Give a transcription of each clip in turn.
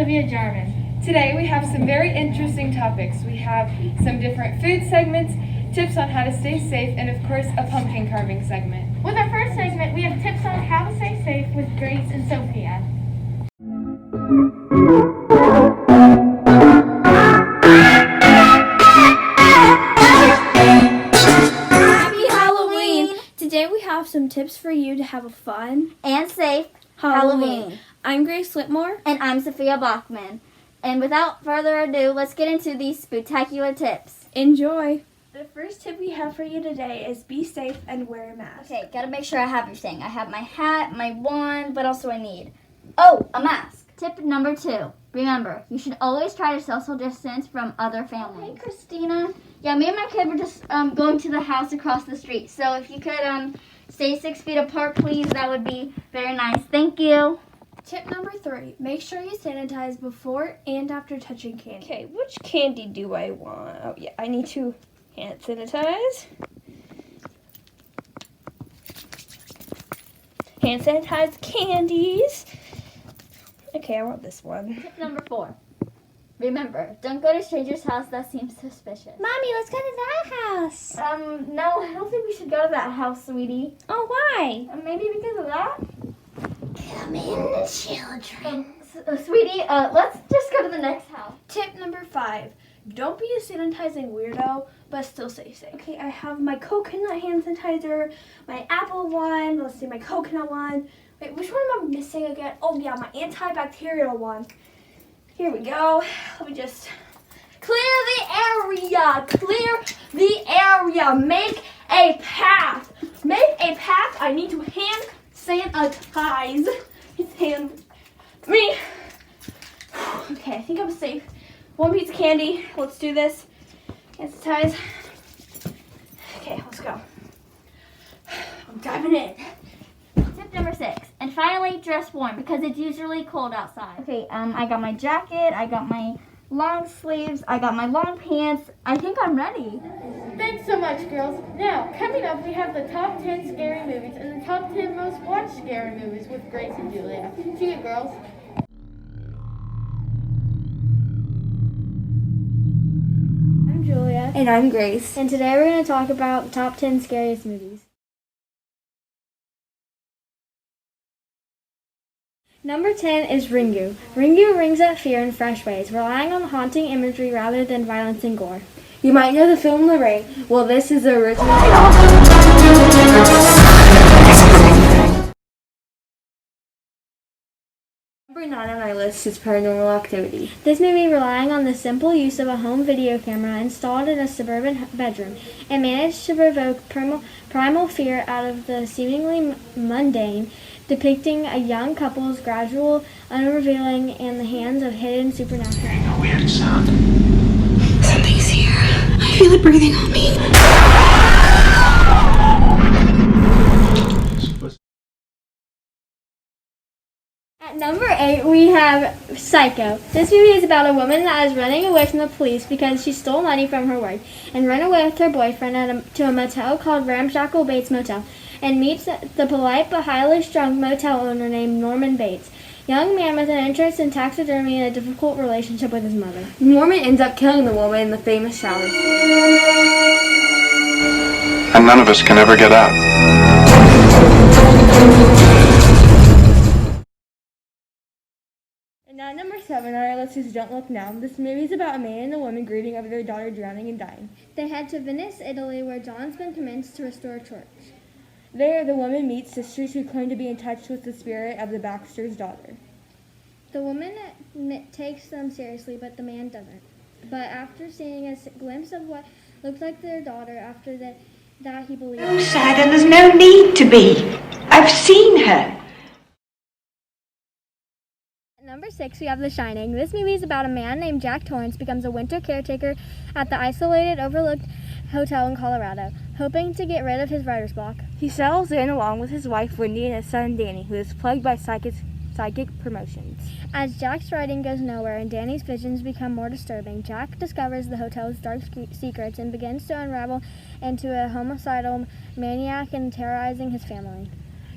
Olivia Jarman. Today we have some very interesting topics. We have some different food segments, tips on how to stay safe, and of course a pumpkin carving segment. With our first segment, we have tips on how to stay safe with Grace and Sophia. Happy Halloween! Today we have some tips for you to have a fun and safe Halloween. I'm Grace Whitmore. And I'm Sophia Bachman. And without further ado, let's get into these spectacular tips. Enjoy! The first tip we have for you today is be safe and wear a mask. Okay, gotta make sure I have everything. I have my hat, my wand, what else do I need? Oh, a mask. Tip number 2. Remember, you should always try to social distance from other families. Hey, Christina. Yeah, me and my kid were just going to the house across the street. So if you could stay 6 feet apart, please, that would be very nice. Thank you. Tip number 3, make sure you sanitize before and after touching candy. Okay, which candy do I want? Oh yeah, I need to hand sanitize. Hand sanitize candies. Okay, I want this one. Tip number 4. Remember, don't go to strangers' house that seems suspicious. Mommy, let's go to that house. No, I don't think we should go to that house, sweetie. Oh, why? Maybe because of that? Come in, children. Sweetie, let's just go to the next house. Tip number 5, don't be a sanitizing weirdo, but still stay safe. Okay, I have my coconut hand sanitizer, my apple one, let's see, my coconut one. Wait, which one am I missing again? Oh yeah, my antibacterial one. Here we go. Let me just clear the area. Clear the area. Make a path. Make a path. I need to hand sanitize his hand. Me. Okay, I think I'm safe. One piece of candy. Let's do this. Hand sanitize. Okay, let's go. I'm diving in. Tip number 6. And finally, dress warm because it's usually cold outside. Okay, I got my jacket, I got my long sleeves, I got my long pants. I think I'm ready. Thanks so much, girls. Now, coming up, we have the top 10 scary movies and the top 10 most watched scary movies with Grace and Julia. See you, girls. I'm Julia. And I'm Grace. And today we're going to talk about top 10 scariest movies. Number 10 is Ringu. Ringu rings up fear in fresh ways, relying on haunting imagery rather than violence and gore. You might know the film The Ring. Well, this is the original. Number 9 on our list is Paranormal Activity. This movie, relying on the simple use of a home video camera installed in a suburban bedroom, it managed to provoke primal fear out of the seemingly mundane, depicting a young couple's gradual unrevealing in the hands of hidden supernatural. Hearing a weird sound. Something's here. I feel it breathing on me. At number 8, we have Psycho. This movie is about a woman that is running away from the police because she stole money from her work and ran away with her boyfriend to a motel called Ramshackle Bates Motel, and meets the polite but highly strung motel owner named Norman Bates, young man with an interest in taxidermy and a difficult relationship with his mother. Norman ends up killing the woman in the famous shower. And none of us can ever get out. And at number 7 on our list is Don't Look Now. This movie is about a man and a woman grieving over their daughter drowning and dying. They head to Venice, Italy, where John's been convinced to restore a church. There, the woman meets sisters who claim to be in touch with the spirit of the Baxter's daughter. The woman takes them seriously, but the man doesn't. But after seeing a glimpse of what looks like their daughter, after that he believes. So sad, and there's no need to be. I've seen her. At number 6, we have The Shining. This movie is about a man named Jack Torrance becomes a winter caretaker at the isolated, overlooked hotel in Colorado, hoping to get rid of his writer's block. He settles in along with his wife Wendy and his son Danny, who is plagued by psychic promotions. As Jack's writing goes nowhere and Danny's visions become more disturbing, Jack discovers the hotel's dark secrets and begins to unravel into a homicidal maniac and terrorizing his family.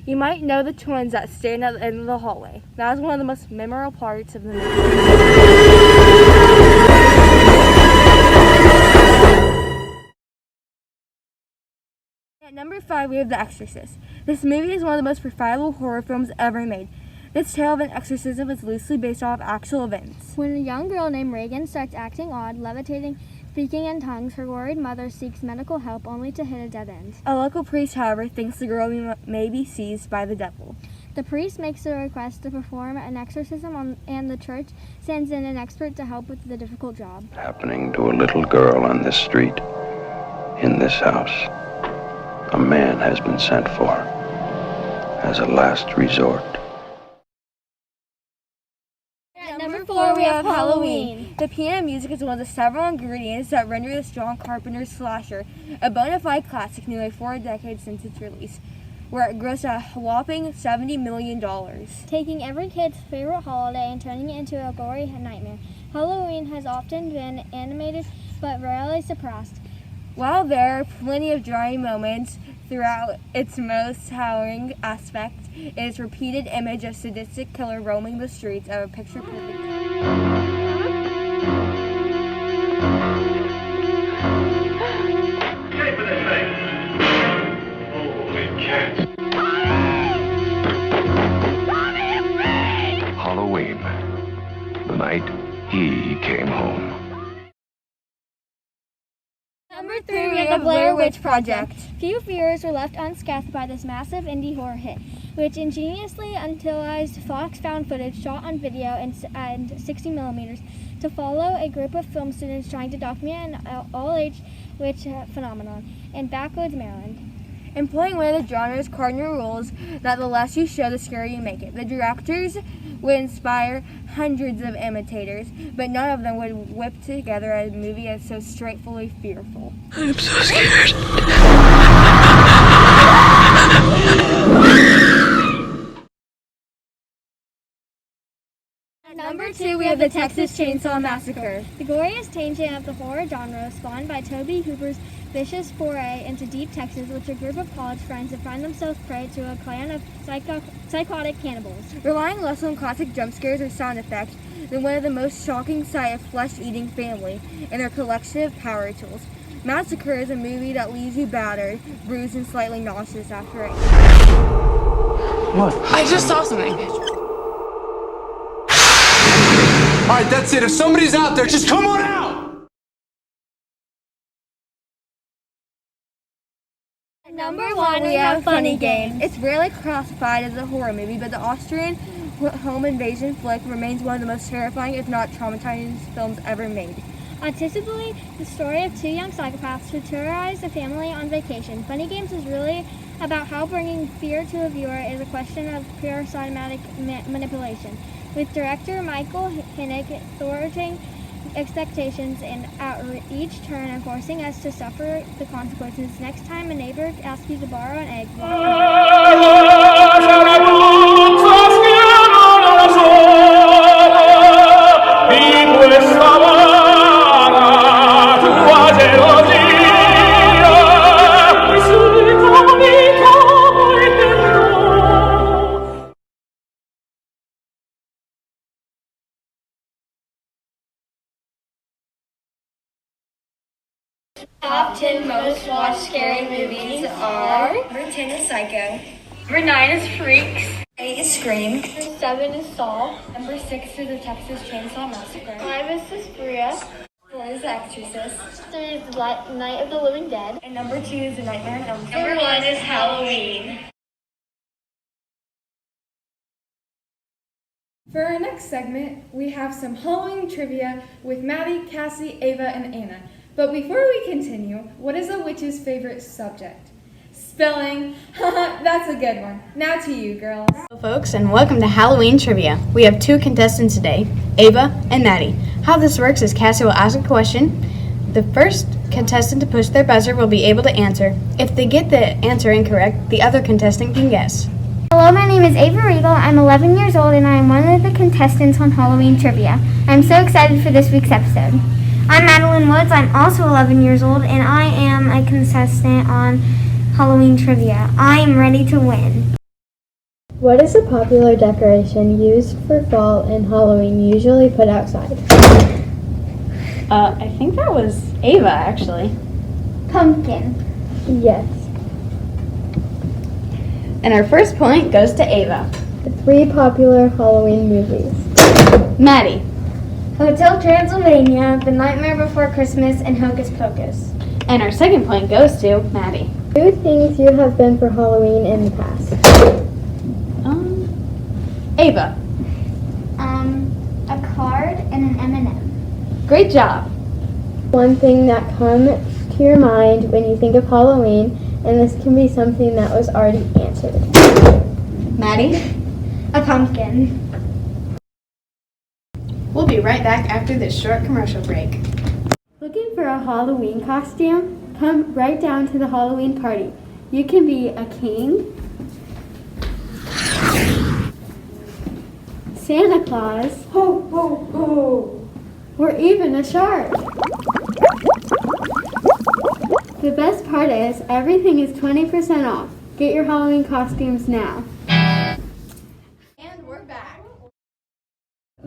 You might know the twins that stand at the end of the hallway. That is one of the most memorable parts of the movie. At number 5, we have The Exorcist. This movie is one of the most verifiable horror films ever made. This tale of an exorcism is loosely based off actual events. When a young girl named Reagan starts acting odd, levitating, speaking in tongues, her worried mother seeks medical help only to hit a dead end. A local priest, however, thinks the girl may be seized by the devil. The priest makes a request to perform an exorcism and the church sends in an expert to help with the difficult job. Happening to a little girl on this street, in this house. A man has been sent for as a last resort. At number 4, we have Halloween. The piano music is one of the several ingredients that render this John Carpenter's slasher a bona fide classic nearly 4 decades since its release, where it grossed a whopping $70 million. Taking every kid's favorite holiday and turning it into a gory nightmare, Halloween has often been animated but rarely surpassed. While there are plenty of dry moments throughout its most harrowing aspect, its repeated image of sadistic killer roaming the streets of a picture-perfect Halloween, the night he came home. Number 3, we have The Blair Witch Project. Few viewers were left unscathed by this massive indie horror hit, which ingeniously utilized Fox found footage shot on video and 60mm to follow a group of film students trying to document an all-age witch phenomenon in backwoods Maryland. Employing one of the genre's cardinal rules that the less you show, the scarier you make it. The directors would inspire hundreds of imitators, but none of them would whip together a movie as so straightforwardly fearful. I'm so scared. At number 2, we have The Texas Chainsaw Massacre. The goriest tangent of the horror genre spawned by Tobe Hooper's vicious foray into deep Texas, which a group of college friends that find themselves prey to a clan of psychotic cannibals. Relying less on classic jump scares or sound effects than one of the most shocking sight of flesh-eating family and their collection of power tools. Massacre is a movie that leaves you battered, bruised, and slightly nauseous after it. What? I just saw something. Alright, that's it. If somebody's out there, just come on out! At number 1, we have Funny Games. It's rarely classified as a horror movie, but the Austrian home invasion flick remains one of the most terrifying, if not traumatizing, films ever made. Artistically, the story of two young psychopaths who terrorize a family on vacation. Funny Games is really about how bringing fear to a viewer is a question of pure cinematic manipulation, with director Michael Hinnick thwarting expectations and at each turn and forcing us to suffer the consequences. Next time a neighbor asks you to borrow an egg, Top 10 most watched scary movies are... Number 10 is Psycho. Number 9 is Freaks. 8 is Scream. Number 7 is Saw. Number 6 is The Texas Chainsaw Massacre. 5 is Suspiria. 4 is The Exorcist. 3 is The Night of the Living Dead. And number 2 is The Nightmare on Elm Street. Number 1 is Halloween. For our next segment, we have some Halloween trivia with Maddie, Cassie, Ava, and Anna. But before we continue, what is a witch's favorite subject? Spelling. That's a good one. Now to you, girls. Hello, folks, and welcome to Halloween Trivia. We have 2 contestants today, Ava and Maddie. How this works is Cassie will ask a question. The first contestant to push their buzzer will be able to answer. If they get the answer incorrect, the other contestant can guess. Hello, my name is Ava Regal. I'm 11 years old and I am one of the contestants on Halloween Trivia. I'm so excited for this week's episode. I'm Madeline Woods. I'm also 11 years old and I am a contestant on Halloween Trivia. I am ready to win. What is a popular decoration used for fall and Halloween usually put outside? I think that was Ava, actually. Pumpkin. Yes. And our first point goes to Ava. 3 popular Halloween movies. Maddie. Hotel Transylvania, The Nightmare Before Christmas, and Hocus Pocus. And our second point goes to Maddie. 2 things you have been for Halloween in the past. Ava. A card and an M&M. Great job. 1 thing that comes to your mind when you think of Halloween, and this can be something that was already answered. Maddie. A pumpkin. We'll be right back after this short commercial break. Looking for a Halloween costume? Come right down to the Halloween party. You can be a king, Santa Claus, ho, ho, ho, or even a shark. The best part is everything is 20% off. Get your Halloween costumes now. And we're back.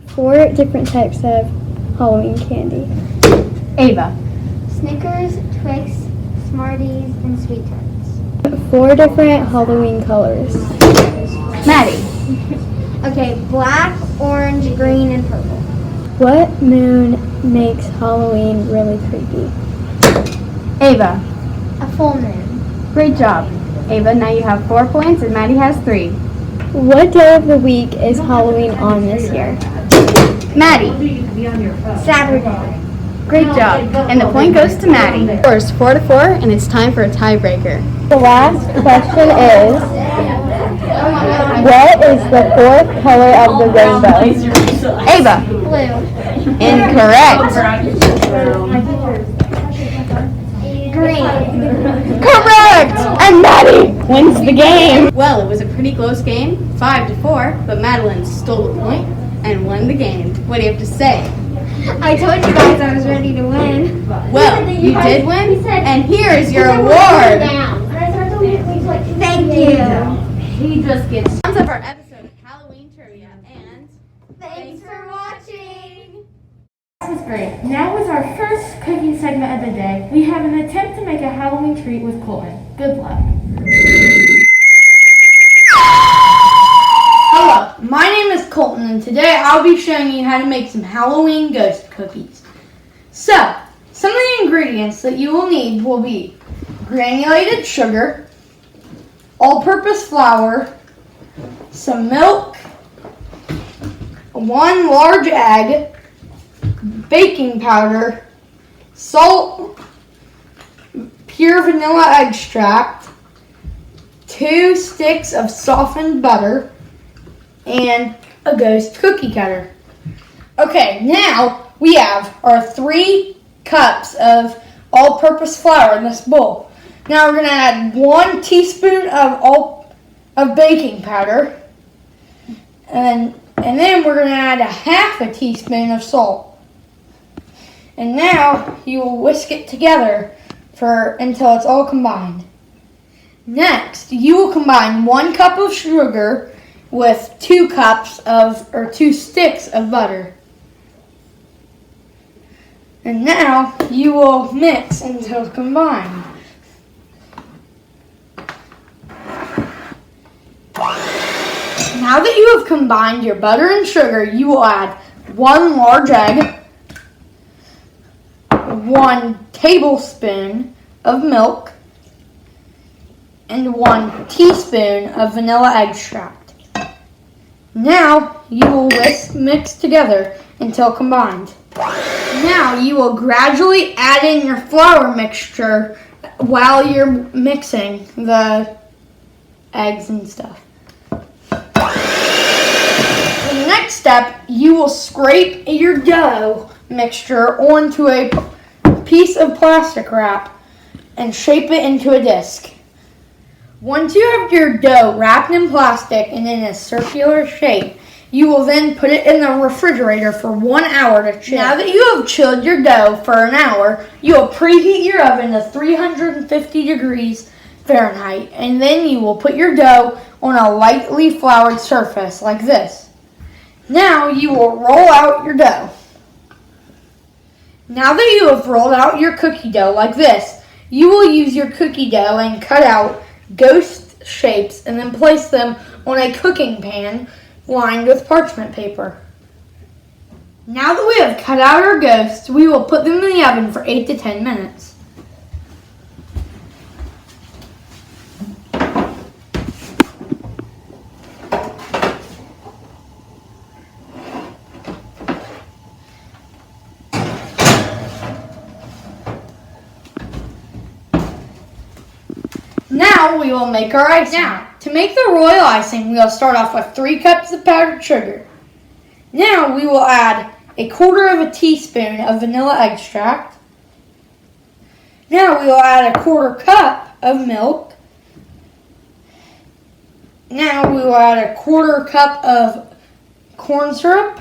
4 different types of Halloween candy. Ava. Snickers, Twix, Smarties, and Sweet Tarts. 4 different Halloween colors. Maddie. Okay, black, orange, green, and purple. What moon makes Halloween really creepy? Ava. A full moon. Great job. Ava, now you have 4 points and Maddie has 3. What day of the week is Halloween on this year? Maddie. Saturday. Great job. And the point goes to Maddie. Scores 4-4, and it's time for a tiebreaker. The last question is, what is the 4th color of the rainbow? Ava. Blue. Incorrect. Green. Correct! And Maddie wins the game. Well, it was a pretty close game, 5-4, but Madeline stole the point and won the game. What do you have to say? I told you guys I was ready to win. Well, you did win, and here is your award. Thank you. He just gets tons of our episode of Halloween Trivia, and Thanks for watching. That was great. Now is our first cooking segment of the day. We have an attempt to make a Halloween treat with Colton. Good luck. Hello, my name is Colton, and today I'll be showing you how to make some Halloween ghost cookies. So, some of the ingredients that you will need will be granulated sugar, all-purpose flour, some milk, 1 large egg, baking powder, salt, pure vanilla extract, 2 sticks of softened butter, and a ghost cookie cutter. Okay, now we have our 3 cups of all-purpose flour in this bowl. Now we're going to add 1 teaspoon of baking powder, and then we're going to add a half a teaspoon of salt. And now you will whisk it together until it's all combined. Next, you will combine 1 cup of sugar with 2 sticks of butter. And now you will mix until combined. Now that you have combined your butter and sugar, you will add 1 large egg, 1 tablespoon of milk, and 1 teaspoon of vanilla extract. Now you will mix together until combined. Now you will gradually add in your flour mixture while you're mixing the eggs and stuff. The next step, you will scrape your dough mixture onto a piece of plastic wrap and shape it into a disc. Once you have your dough wrapped in plastic and in a circular shape, you will then put it in the refrigerator for 1 hour to chill. Now that you have chilled your dough for an hour, you will preheat your oven to 350 degrees Fahrenheit, and then you will put your dough on a lightly floured surface like this. Now you will roll out your dough. Now that you have rolled out your cookie dough like this, you will use your cookie dough and cut out ghost shapes and then place them on a cooking pan lined with parchment paper. Now that we have cut out our ghosts, we will put them in the oven for 8 to 10 minutes. Now we will make our icing. Now, to make the royal icing, we will start off with 3 cups of powdered sugar. Now we will add a 1/4 teaspoon of vanilla extract. Now we will add a 1/4 cup of milk. Now we will add a 1/4 cup of corn syrup.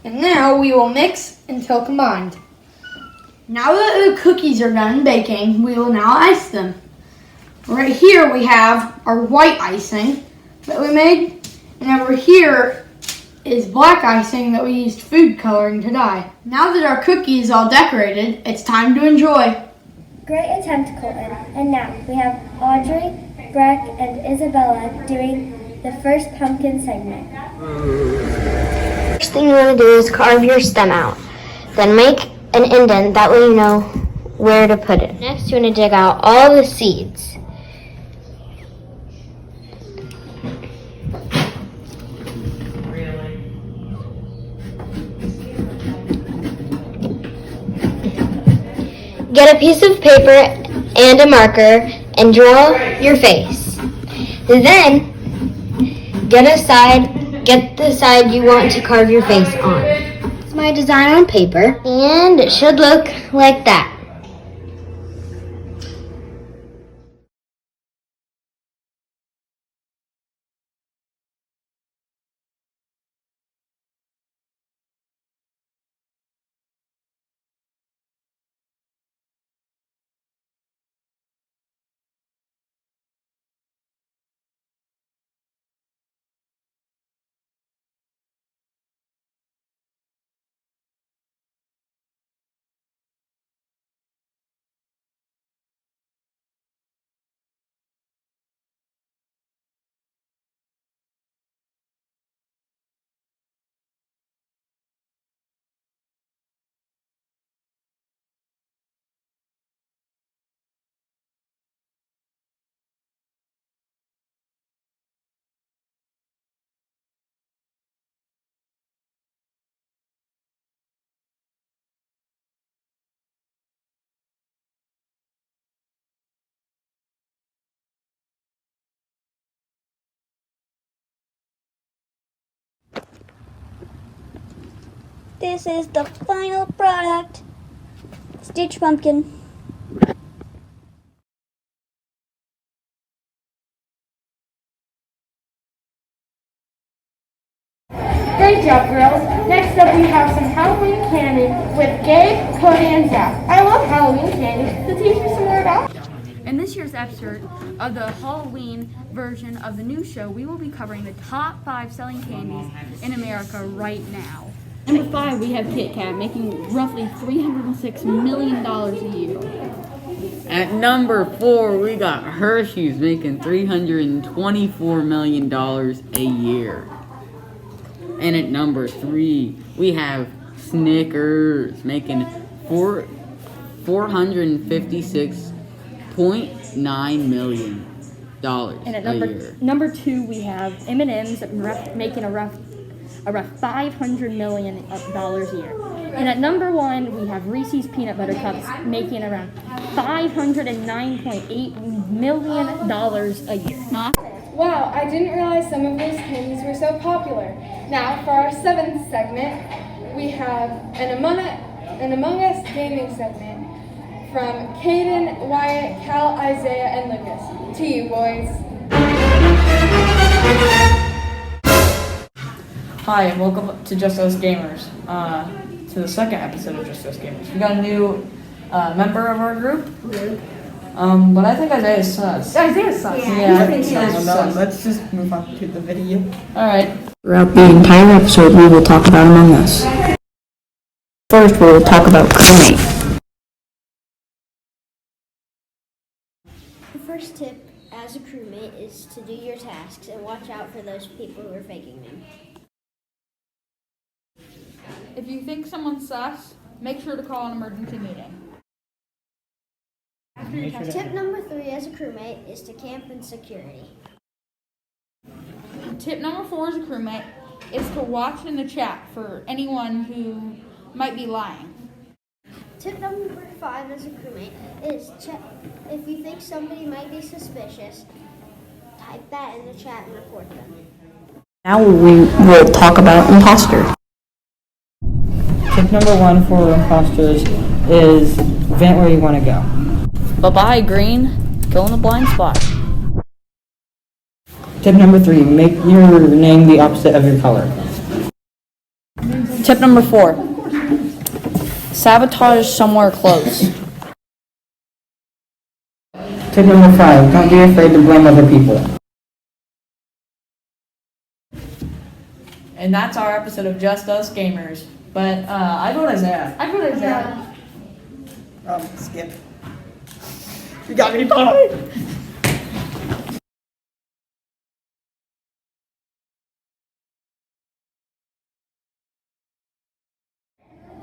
And now we will mix until combined. Now that the cookies are done baking, we will now ice them. Right here we have our white icing that we made, and over here is black icing that we used food coloring to dye. Now that our cookie is all decorated, it's time to enjoy. Great attempt, Colton. And now we have Audrey, Breck, and Isabella doing the first pumpkin segment. First thing you want to do is carve your stem out. Then make an indent, that way you know where to put it. Next you want to dig out all the seeds. Get a piece of paper and a marker and draw your face. Then get the side you want to carve your face on. It's my design on paper, and it should look like that. This is the final product. Stitch pumpkin. Great job, girls. Next up, we have some Halloween candy with Gabe, Cody, and Zach. I love Halloween candy. So teach me some more about it. In this year's episode of the Halloween version of the new show, we will be covering the top 5 selling candies in America right now. Number 5, we have Kit Kat, making roughly $306 million a year. At number 4, we got Hershey's, making $324 million a year. And at number 3, we have Snickers, making $456.9 million And at a year. number 2, we have M&M's, making a rough $500 million a year. And at number 1, we have Reese's Peanut Butter Cups, making around $509.8 million a year. Wow, I didn't realize some of those candies were so popular. Now, for our 7th segment, we have an Among Us gaming segment from Caden, Wyatt, Cal, Isaiah, and Lucas. To you, boys. Hi, and welcome to Just Us Gamers, to the second episode of Just Us Gamers. We got a new member of our group, but I think Isaiah sucks. Isaiah sucks. Yeah, I think he sucks. Let's just move on to the video. Alright. Throughout the entire episode, we will talk about Among Us. First, we will talk about crewmate. The first tip as a crewmate is to do your tasks and watch out for those people who are faking them. If you think someone's sus, make sure to call an emergency meeting. Tip number 3 as a crewmate is to camp in security. Tip number 4 as a crewmate is to watch in the chat for anyone who might be lying. Tip number 5 as a crewmate is check if you think somebody might be suspicious, type that in the chat and report them. Now we will talk about imposter. Tip number 1 for imposters is vent where you want to go. Bye-bye, green. Go in the blind spot. Tip number 3, make your name the opposite of your color. Tip number 4, sabotage somewhere close. Tip number 5, don't be afraid to blame other people. And that's our episode of Just Us Gamers. But I vote Isaiah. I vote Isaiah. Skip. You got me bye.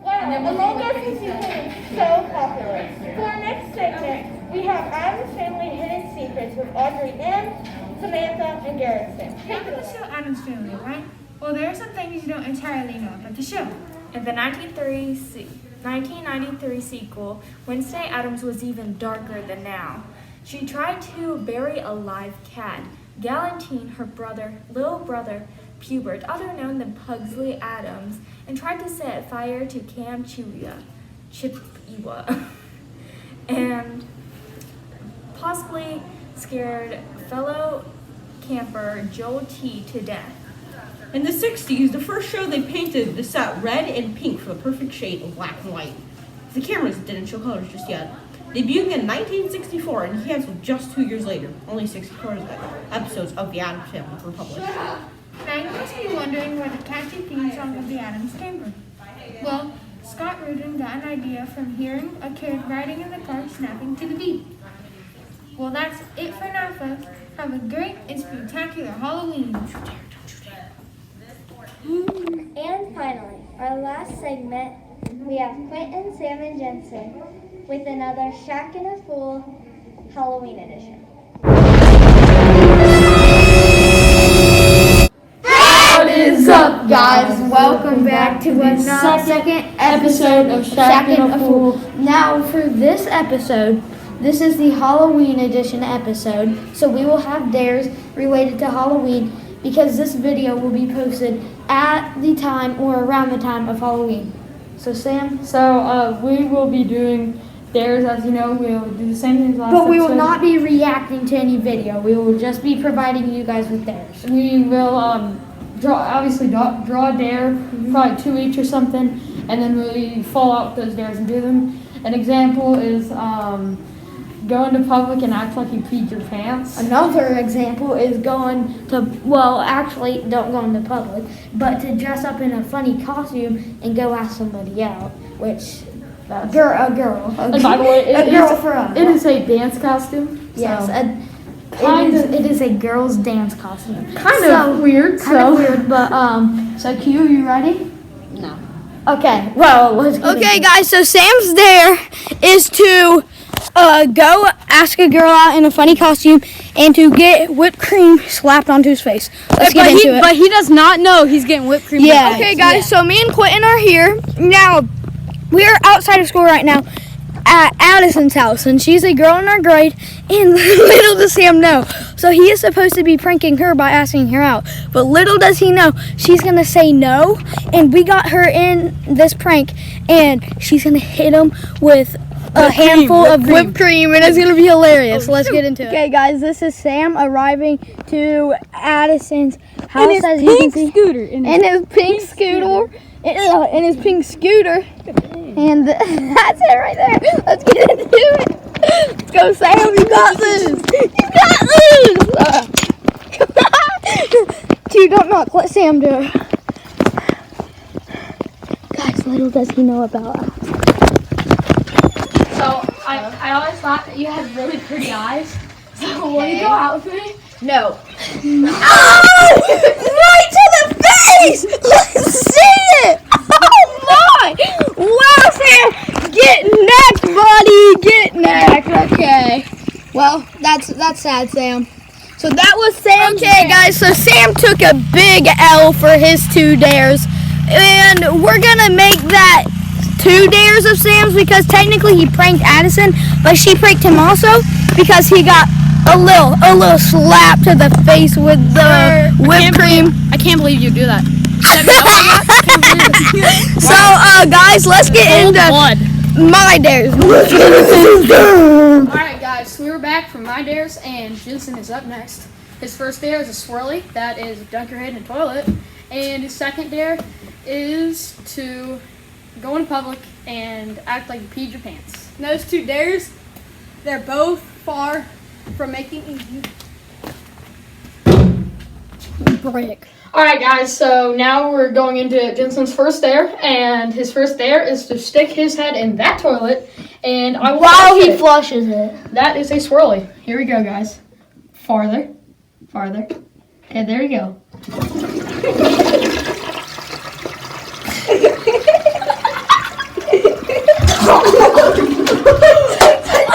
Wow, Among Us is becoming so popular. For our next segment, we have Adam's Family Hidden Secrets with Audrey M., Samantha, and Garrison. Remember the show Addams Family, right? Well, there are some things you don't entirely know about the show. In the 1993 sequel, Wednesday Addams was even darker than now. She tried to bury a live cat. Galantine, her little brother, Pubert, other known than Pugsley Addams, and tried to set fire to Camp Chippewa, and possibly scared fellow camper Joel T. to death. In the 60s, the first show they painted the set red and pink for the perfect shade of black and white. The cameras didn't show colors just yet. Debuting in 1964 and canceled just 2 years later. Only 64 episodes of The Addams Family were published. Now you must be wondering where the catchy theme song of The Addams came from. Well, Scott Rudin got an idea from hearing a kid riding in the car snapping to the beat. Well, that's it for now, folks. Have a great and spectacular Halloween. And finally, our last segment, we have Quentin, Sam, and Jensen with another Shack and a Fool Halloween edition. What is up, guys? Welcome back to the second episode of Shack and a Fool. Now, for this episode, this is the Halloween edition episode, so we will have dares related to Halloween because this video will be posted at the time or around the time of Halloween. So, Sam? So, we will be doing dares, as you know. We'll do the same things last But we will episode. not be reacting to any video. We will just be providing you guys with dares. We will draw a dare, probably 2 each or something, and then we follow out those dares and do them. An example is go into public and act like you peed your pants. Another example is don't go into public, but to dress up in a funny costume and go ask somebody out, which a girl. And by the way, a girl for us. It is a dance costume. Yes, So. it is a girl's dance costume. Kind of weird, but so Q, you ready? No. Okay, well, let's get Okay, guys, so Sam's dare is to go ask a girl out in a funny costume and to get whipped cream slapped onto his face. Let's get into it. But he does not know he's getting whipped cream. Yeah. Okay, guys, so me and Quentin are here. Now, we are outside of school right now at Addison's house, and she's a girl in our grade, and little does Sam know. So he is supposed to be pranking her by asking her out, but little does he know she's going to say no, and we got her in this prank, and she's going to hit him with a handful of whipped cream, and it's gonna be hilarious. Let's get into it. Okay, guys, this is Sam arriving to Addison's house. In his as you can pink see. scooter. In his pink scooter. In his pink scooter. And that's it right there. Let's get into it. Let's go, Sam. You got this. You got this. Dude, don't knock. Let Sam do it. Guys, little does he know about us. So I always thought that you had really pretty eyes. So will you go out with me? No. Oh! Right to the face! Let's see it! Oh my! Wow, Sam! Get necked, buddy! Get necked. Okay. Well, that's sad, Sam. So that was Sam. Okay, guys, so Sam took a big L for his 2 dares. And we're gonna make that 2 dares of Sam's because technically he pranked Addison, but she pranked him also because he got a little slap to the face with the whipped cream. I can't believe you do that. So, guys, let's get into my dares. Alright, guys, so we were back from my dares, and Jensen is up next. His first dare is a swirly, that is dunk your head in a toilet. And his second dare is to go in public and act like you peed your pants. And those 2 dares, they're both far from making easy. Break. Alright, guys, so now we're going into Jensen's first dare, and his first dare is to stick his head in that toilet, and I will While he flushes it. That is a swirly. Here we go, guys. Farther. Farther. Okay, there you go.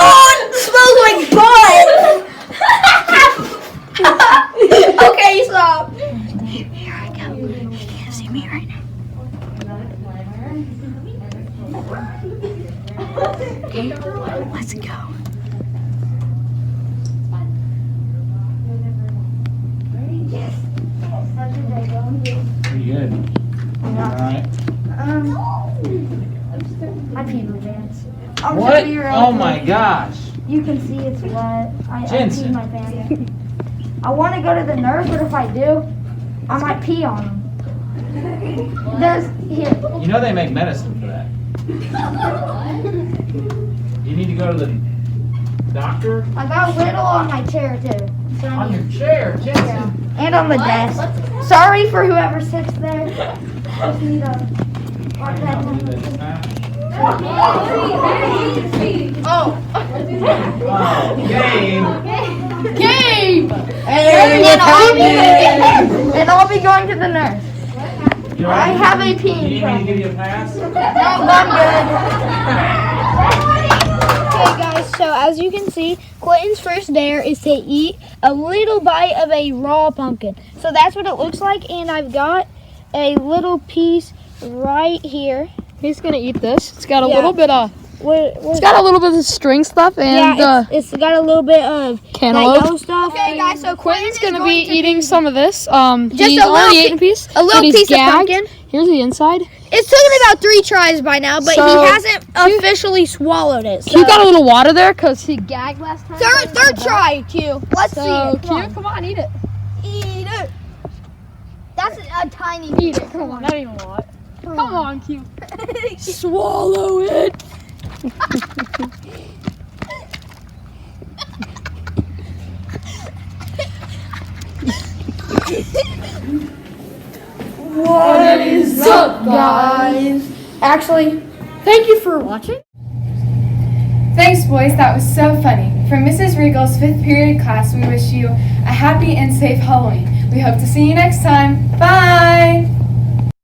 Oh, it smells like butt! Okay, stop. Here I go. You can't see me right now. Okay, let's go. Pretty good. Alright. I peed my pants. What? Oh my gosh. You can see it's wet. I Jensen. peed my pants. I want to go to the nurse, but if I do, I might pee on him. Here. You know they make medicine for that. You need to go to the doctor? I got a little on my chair too. So On your chair, Jensen. and on the desk. Sorry for whoever sits there. Just need a. Oh, Gabe. Gabe! And I'll be going to the nurse. I have a pee. You need me to give you a pass? No, I'm good. Okay, guys, so as you can see, Clinton's first dare is to eat a little bite of a raw pumpkin. So that's what it looks like, and I've got a little piece right here. He's gonna eat this. It's got a little bit of. It's got a little bit of string stuff and it's got a little bit of cantaloupe. that yellow stuff. Okay, guys, so Quentin's gonna be to eating some of this. just he's only eaten a piece. A little piece gagged. of pumpkin. Here's the inside. It's taken about 3 tries by now, but So, he hasn't officially swallowed it. So. Q got a little water there because he gagged last time. Third try, Q. Let's see it. Come on, eat it. Eat it. That's a tiny Eat it. Come on, not even a lot. Come on, Q. Swallow it. What is up, guys? Actually, thank you for watching. Thanks, boys. That was so funny. From Mrs. Regal's 5th period class, we wish you a happy and safe Halloween. We hope to see you next time. Bye!